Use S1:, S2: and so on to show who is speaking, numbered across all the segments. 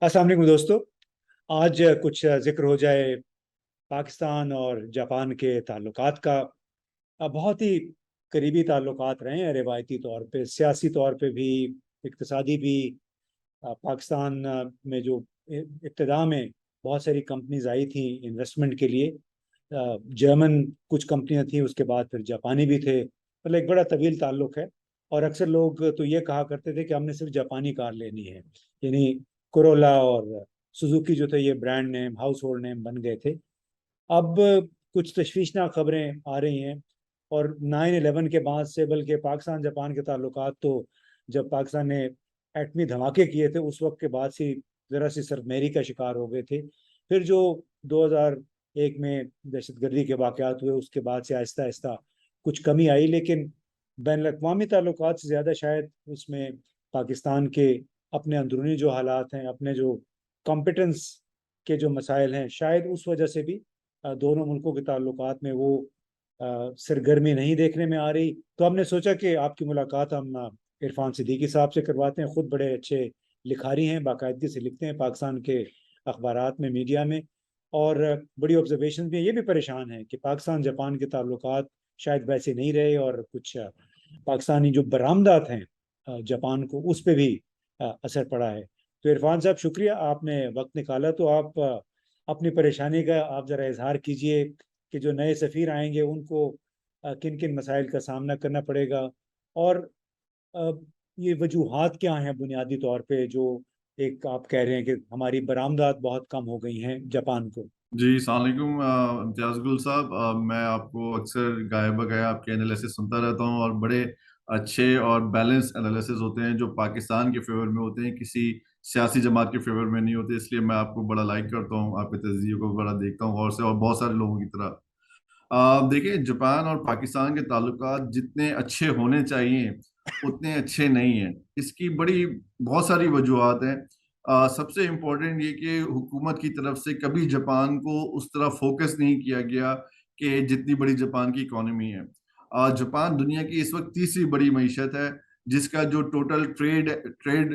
S1: अस्सलाम वालेकुम दोस्तों। आज कुछ जिक्र हो जाए पाकिस्तान और जापान के ताल्लुकात का। बहुत ही करीबी ताल्लुकात रहे हैं, रिवायती तौर पे, सियासी तौर पे भी, इक्तिसादी भी। पाकिस्तान में जो इब्तिदा में बहुत सारी कंपनीज आई थी इन्वेस्टमेंट के लिए। जर्मन कुछ कंपनियां थी, उसके बाद फिर जापानी भी थे, मतलब एक बड़ा तवील ताल्लुक है। और अक्सर लोग तो ये कहा करते थे कि हमने सिर्फ जापानी कार लेनी है, यानी कोरोला और सुजुकी जो थे ये brand name, house hold name बन गए थे। अब कुछ तशवीशनाक खबरें आ रही हैं, और 9/11 के बाद से, बल्कि पाकिस्तान जापान के ताल्लुकात तो जब पाकिस्तान ने एटमी धमाके किए थे उस वक्त के बाद से जरा सी सरमेरी का शिकार हो गए थे। फिर जो 2001 में दहशतगर्दी के वाकयात हुए उसके बाद से आहिस्ता आहिस्ता कुछ कमी आई, लेकिन बैन अवी ताल्लुकात से ज़्यादा शायद उसमें पाकिस्तान के अपने अंदरूनी जो हालात हैं, अपने जो कॉम्पिटेंस के जो मसाइल हैं, शायद उस वजह से भी दोनों मुल्कों के ताल्लुकात में वो सरगर्मी नहीं देखने में आ रही। तो हमने सोचा कि आपकी मुलाकात हम इरफान सिद्दीकी साहब से करवाते हैं। खुद बड़े अच्छे लिखारी हैं, बाकायदगी से लिखते हैं पाकिस्तान के अखबारात में, मीडिया में, और बड़ी ऑब्जर्वेशन भी है। ये भी परेशान है कि पाकिस्तान जापान के ताल्लुकात शायद वैसे नहीं रहे, और कुछ पाकिस्तानी जो बरामदात हैं जापान को, उस पर भी असर पड़ा है। तो इरफान साहब, शुक्रिया आपने वक्त निकाला। तो आप अपनी परेशानी का आप ज़रा इजहार कीजिए कि जो नए सफ़ीर आएंगे उनको किन किन मसाइल का सामना करना पड़ेगा, और अ, ये वजूहात क्या हैं बुनियादी तौर पे, जो एक आप कह रहे हैं कि हमारी बरामदात बहुत कम हो गई हैं जापान को।
S2: जी अस्सलाम वालेकुम इम्तियाज गुल साहब। मैं आपको अक्सर गाए बगाए आपके एनालिसिस सुनता रहता हूँ और बड़े अच्छे और बैलेंस एनालिसिस होते हैं जो पाकिस्तान के फेवर में होते हैं, किसी सियासी जमात के फेवर में नहीं होते। इसलिए मैं आपको बड़ा लाइक करता हूँ, आपके तजज़िये को बड़ा देखता हूँ और से, और बहुत सारे लोगों की तरह। देखिए, जापान और पाकिस्तान के ताल्लुकात जितने अच्छे होने चाहिए उतने अच्छे नहीं हैं। इसकी बड़ी बहुत सारी वजूहत हैं। सबसे इम्पोर्टेंट ये कि हुकूमत की तरफ से कभी जापान को उस तरह फोकस नहीं किया गया कि जितनी बड़ी जापान की इकोनॉमी है। जापान दुनिया की इस वक्त तीसरी बड़ी मईशत है, जिसका जो total trade trade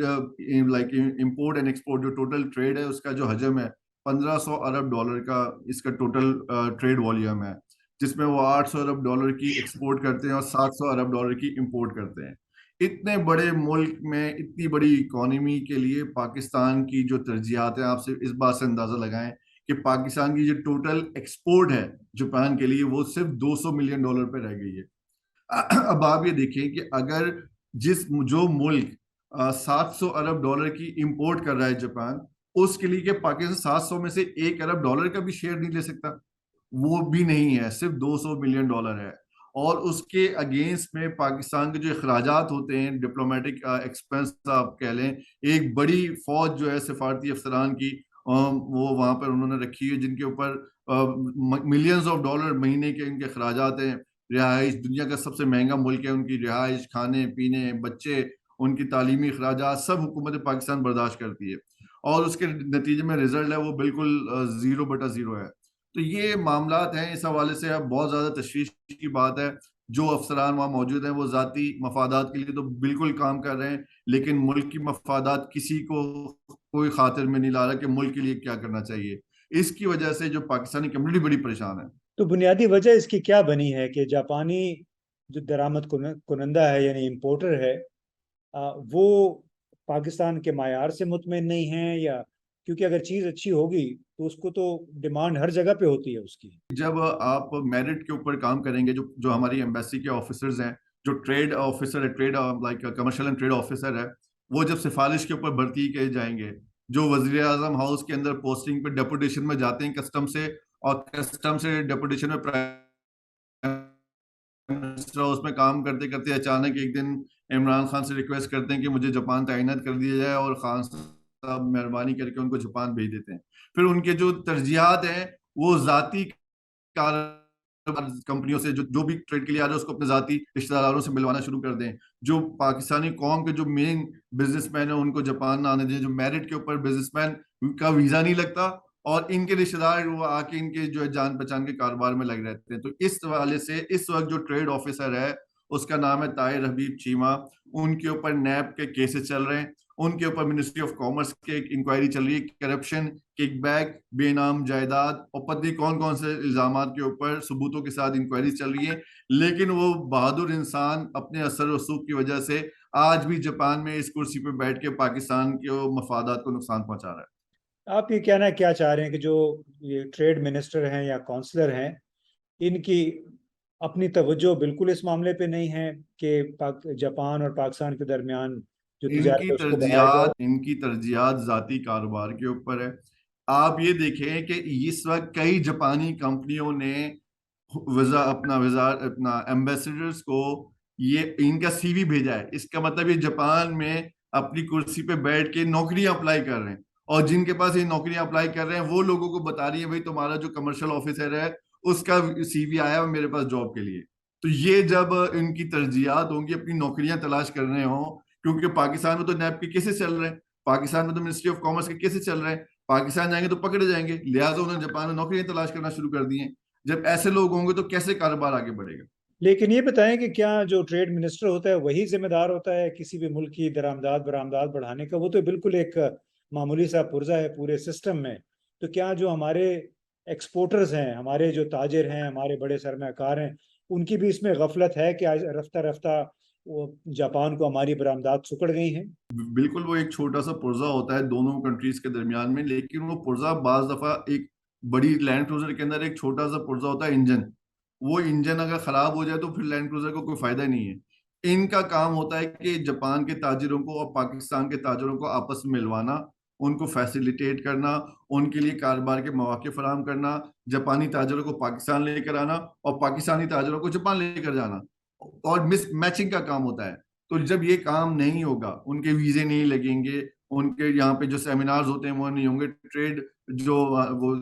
S2: like import and export, जो टोटल ट्रेड है उसका जो हजम है 1500 अरब डॉलर का इसका टोटल ट्रेड वॉल्यूम है, जिसमें वो 800 अरब डॉलर की एक्सपोर्ट करते हैं और 700 अरब डॉलर की इंपोर्ट करते हैं। इतने बड़े मुल्क में इतनी बड़ी इकोनॉमी के लिए पाकिस्तान की जो तरजीहात है, आप सिर्फ इस बात से अंदाजा लगाएं कि पाकिस्तान की जो टोटल एक्सपोर्ट है जापान के लिए वो सिर्फ 200 मिलियन डॉलर पे रह गई है। अब आप ये देखें कि अगर जिस जो मुल्क 700 अरब डॉलर की इंपोर्ट कर रहा है जापान, उसके लिए कि पाकिस्तान 700 में से 1 अरब डॉलर का भी शेयर नहीं ले सकता, वो भी नहीं है, सिर्फ 200 मिलियन डॉलर है। और उसके अगेंस्ट में पाकिस्तान के जो अखराजात होते हैं, डिप्लोमेटिक एक्सपेंस आप कह लें, एक बड़ी फौज जो है सिफारती अफसरान की, वो वहां पर उन्होंने रखी है, जिनके ऊपर मिलियंस ऑफ डॉलर महीने के इनके अखराजात हैं। रिहाइश, दुनिया का सबसे महंगा मुल्क है, उनकी रिहाइश, खाने पीने, बच्चे, उनकी तालीमी अखराजात सब हुकूमत पाकिस्तान बर्दाश्त करती है। और उसके नतीजे में रिजल्ट है वो बिल्कुल 0/0 है। तो ये मामलात हैं, इस हवाले से अब बहुत ज्यादा तशवीश की बात है। जो अफसरान वहाँ मौजूद हैं वो जाती मफादात के लिए तो बिल्कुल काम कर रहे हैं, लेकिन मुल्क की मफादात किसी को कोई खातिर में नहीं ला रहा कि मुल्क के लिए क्या करना चाहिए। इसकी वजह से जो पाकिस्तानी कम्युनिटी बड़ी परेशान है।
S1: तो बुनियादी वजह इसकी क्या बनी है कि जापानी जो दरामद कुनंदा है, यानी इम्पोर्टर है, वो पाकिस्तान के मायार से मुतमिन नहीं है, या क्योंकि अगर चीज़ अच्छी होगी तो उसको तो डिमांड हर जगह पे होती है उसकी।
S2: जब आप मेरिट के ऊपर काम करेंगे, जो जो हमारी एम्बेसी के ऑफिसर्स हैं, जो ट्रेड ऑफिसर है, trade like commercial and trade officer है, वो जब सिफारिश के ऊपर भर्ती किए जाएंगे, जो वजीर आजम हाउस के अंदर पोस्टिंग पे डेपुटेशन में जाते हैं कस्टम से, और कस्टम से डेपुटेशन में प्राइम मिनिस्टर हाउस में काम करते करते अचानक एक दिन इमरान खान से रिक्वेस्ट करते हैं कि मुझे जापान तैनात कर दिया जाए, और खान साहब मेहरबानी करके उनको जापान भेज देते हैं। फिर उनके जो तरजीहात हैं वो जाती कंपनियों से, जो जो भी ट्रेड के लिए आ रहे हैं उसको अपने जाती रिश्तेदारों से मिलवाना शुरू कर दें। जो पाकिस्तानी कौम के जो मेन बिजनेसमैन है उनको जापान ना आने दें। जो मेरिट के ऊपर बिजनेसमैन का वीजा नहीं लगता, और इनके रिश्तेदार वो आके इनके जो है जान पहचान के कारोबार में लग रहते हैं। तो इस वाले से इस वक्त जो ट्रेड ऑफिसर है उसका नाम है ताहिर हबीब चीमा, उनके ऊपर नैब के केसेस चल रहे हैं। उनके ऊपर मिनिस्ट्री ऑफ कॉमर्स के एक इंक्वायरी चल रही है, करप्शन, किकबैक, बेनाम जायदाद और पता नहीं कौन कौन से इल्जामात के ऊपर सबूतों के साथ इंक्वायरी चल रही है। लेकिन वो बहादुर इंसान अपने असर रसूख की वजह से आज भी जापान में इस कुर्सी पे बैठ के पाकिस्तान के मफादात को नुकसान पहुंचा रहा है।
S1: आप ये कहना क्या चाह रहे हैं कि जो ये ट्रेड मिनिस्टर हैं या काउंसलर हैं, इनकी अपनी तवज्जो बिल्कुल इस मामले पे नहीं है कि जापान और पाकिस्तान के दरमियान जो तिजारत है उसको बढ़ाया जाए?
S2: इनकी तरजीहात जाती कारोबार के ऊपर है। आप ये देखें कि इस वक्त कई जापानी कंपनियों ने वीजा अपना एम्बेसडर्स को ये इनका सीवी भेजा है। इसका मतलब ये जापान में अपनी कुर्सी पे बैठ के नौकरियां अप्लाई कर रहे हैं, और जिनके पास ये नौकरियां अप्लाई कर रहे हैं वो लोगों को बता रही है भाई तुम्हारा जो कमर्शियल ऑफिसर है उसका सीवी आया है मेरे पास जॉब के लिए। तो ये जब इनकी तरजीहात होंगी अपनी नौकरियां तलाश कर रहे हो, क्योंकि पाकिस्तान में तो नैब के केसेस चल रहे हैं, पाकिस्तान में तो मिनिस्ट्री ऑफ कॉमर्स के केसेस चल रहे हैं, पाकिस्तान जाएंगे तो पकड़े जाएंगे, लिहाजा उन्होंने जापान में नौकरियां तलाश करना शुरू कर दी हैं। जब ऐसे लोग होंगे तो कैसे कारोबार आगे बढ़ेगा?
S1: लेकिन ये बताएं कि क्या जो ट्रेड मिनिस्टर होता है वही जिम्मेदार होता है किसी भी मुल्क की दरामदाद बरामदाद बढ़ाने का? वो तो बिल्कुल एक मामूली सा पुर्जा है पूरे सिस्टम में। तो क्या जो हमारे एक्सपोर्टर्स हैं, हमारे जो ताजिर हैं, हमारे बड़े सरमाकार हैं, उनकी भी इसमें गफलत है कि आज रफ्ता रफ्ता वो जापान को हमारी बरामदात सुकड़ गई हैं?
S2: बिल्कुल, वो एक छोटा सा पुर्जा होता है दोनों कंट्रीज के दरमियान में, लेकिन वो पुर्जा बाज दफा एक बड़ी लैंड क्रूजर के अंदर एक छोटा सा पुर्जा होता है इंजन। वो इंजन अगर खराब हो जाए तो फिर लैंड क्रूजर को कोई फायदा नहीं है। इनका काम होता है कि जापान के ताजिरों को और पाकिस्तान के ताजिरों को आपस में मिलवाना, उनको फैसिलिटेट करना, उनके लिए कारोबार के मौके फराहम करना, जापानी ताजिरों को पाकिस्तान लेकर आना और पाकिस्तानी ताजिरों को जापान लेकर जाना, और मिस मैचिंग का काम होता है। तो जब ये काम नहीं होगा, उनके वीजे नहीं लगेंगे, उनके यहाँ पे जो सेमिनार्स होते हैं वो नहीं होंगे, ट्रेड जो वो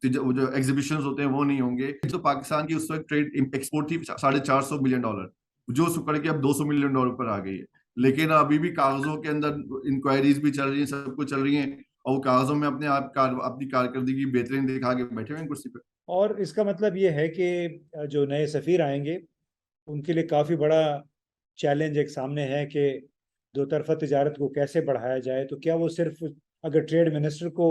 S2: जो एग्जीबिशंस होते हैं वो नहीं होंगे। तो पाकिस्तान की उस वक्त ट्रेड एक्सपोर्ट थी $450 बिलियन, जो सुकड़ के अब $200 मिलियन पर आ गई है। लेकिन अभी भी कागजों के अंदर इंक्वायरीज भी चल रही हैं, सब कुछ चल रही हैं, और वो कागजों में अपनी कारकर्दगी बेहतरीन दिखा के बैठे हुए हैं कुर्सी पे।
S1: और इसका मतलब ये है कि जो नए सफीर आएंगे उनके लिए काफी बड़ा चैलेंज एक सामने है कि दो तरफा तिजारत को कैसे बढ़ाया जाए। तो क्या वो सिर्फ अगर ट्रेड मिनिस्टर को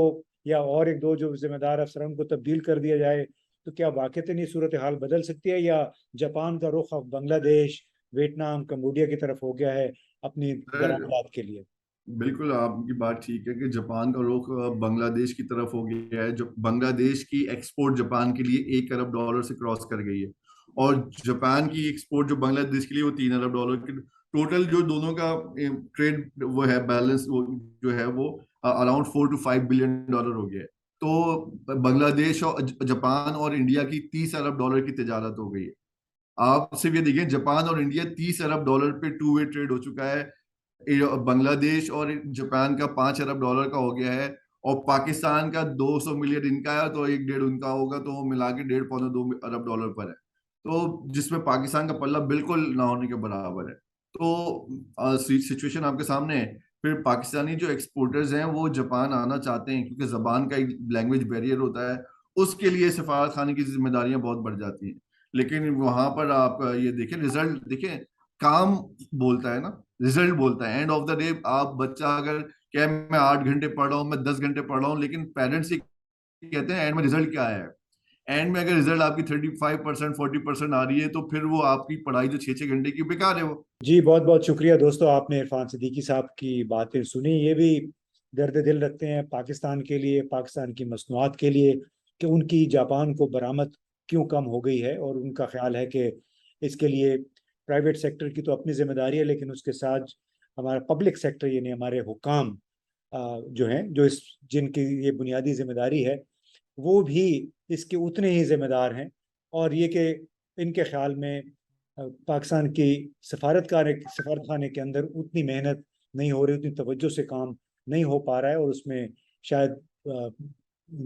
S1: या और एक दो जो जिम्मेदार अफसरान को तब्दील कर दिया जाए तो क्या वाकई नहीं सूरत हाल बदल सकती है, या जापान का रुख अब बांग्लादेश, वियतनाम, कंबोडिया की तरफ हो गया है अपनी
S2: सर,
S1: बरामदात के लिए?
S2: बिल्कुल आपकी बात ठीक है कि जापान का रुख बांग्लादेश की तरफ हो गया है। जो बांग्लादेश की एक्सपोर्ट जापान के लिए $1 अरब से क्रॉस कर गई है, और जापान की एक्सपोर्ट जो बांग्लादेश के लिए वो $3 अरब की, टोटल जो दोनों का ट्रेड वो है बैलेंस, वो जो है वो अराउंड $4 to $5 बिलियन हो गया है। तो बांग्लादेश और जापान और इंडिया की $30 अरब की तजारत हो गई है। आप सिर्फ ये देखिए, जापान और इंडिया $30 अरब पे टू वे ट्रेड हो चुका है। बांग्लादेश और जापान का $5 अरब का हो गया है, और पाकिस्तान का 200 मिलियन इनका है तो एक डेढ़ उनका होगा, तो वो मिला के 1.5 पौने 2 अरब पर है। तो जिसमें पाकिस्तान का पल्ला बिल्कुल ना होने के बराबर है। तो सिचुएशन आपके सामने है। फिर पाकिस्तानी जो एक्सपोर्टर्स हैं वो जापान आना चाहते हैं, क्योंकि जबान का एक लैंग्वेज बैरियर होता है, उसके लिए सफारत खाने की जिम्मेदारियां बहुत बढ़ जाती हैं। लेकिन वहां पर आप ये देखें, रिजल्ट देखें, काम बोलता है ना, रिजल्ट बोलता है। एंड ऑफ द डे आप बच्चा अगर क्या मैं 8 घंटे पढ़ रहा हूँ, मैं 10 घंटे पढ़ रहा हूँ, लेकिन पेरेंट्स ये कहते हैं एंड में रिजल्ट क्या आया है। एंड में अगर रिजल्ट आपकी 35% 40% आ रही है तो फिर वो आपकी पढ़ाई जो 6 6 घंटे की बेकार है वो।
S1: जी, बहुत बहुत शुक्रिया दोस्तों, आपने इरफान सिद्दीकी साहब की बातें सुनी। ये भी दर्द दिल रखते हैं पाकिस्तान के लिए, पाकिस्तान की मसनूआत के लिए, कि उनकी जापान को बरामद क्यों कम हो गई है। और उनका ख्याल है कि इसके लिए प्राइवेट सेक्टर की तो अपनी जिम्मेदारी है, लेकिन उसके साथ हमारा पब्लिक सेक्टर यानी हमारे हुकाम जो हैं, जो इस जिनकी ये बुनियादी जिम्मेदारी है, वो भी इसके उतने ही जिम्मेदार हैं। और ये कि इनके ख्याल में पाकिस्तान की सफारत खाने के अंदर उतनी मेहनत नहीं हो रही, उतनी तवज्जो से काम नहीं हो पा रहा है, और उसमें शायद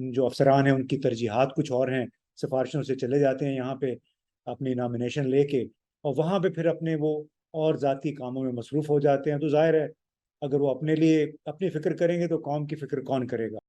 S1: जो अफसरान हैं उनकी तरजीहात कुछ और हैं, सिफारिशों से चले जाते हैं यहाँ पे अपनी नॉमिनेशन लेके, और वहाँ पे फिर अपने वो और ज़ाती कामों में मसरूफ़ हो जाते हैं। तो जाहिर है अगर वो अपने लिए अपनी फ़िक्र करेंगे तो कौम की फ़िक्र कौन करेगा?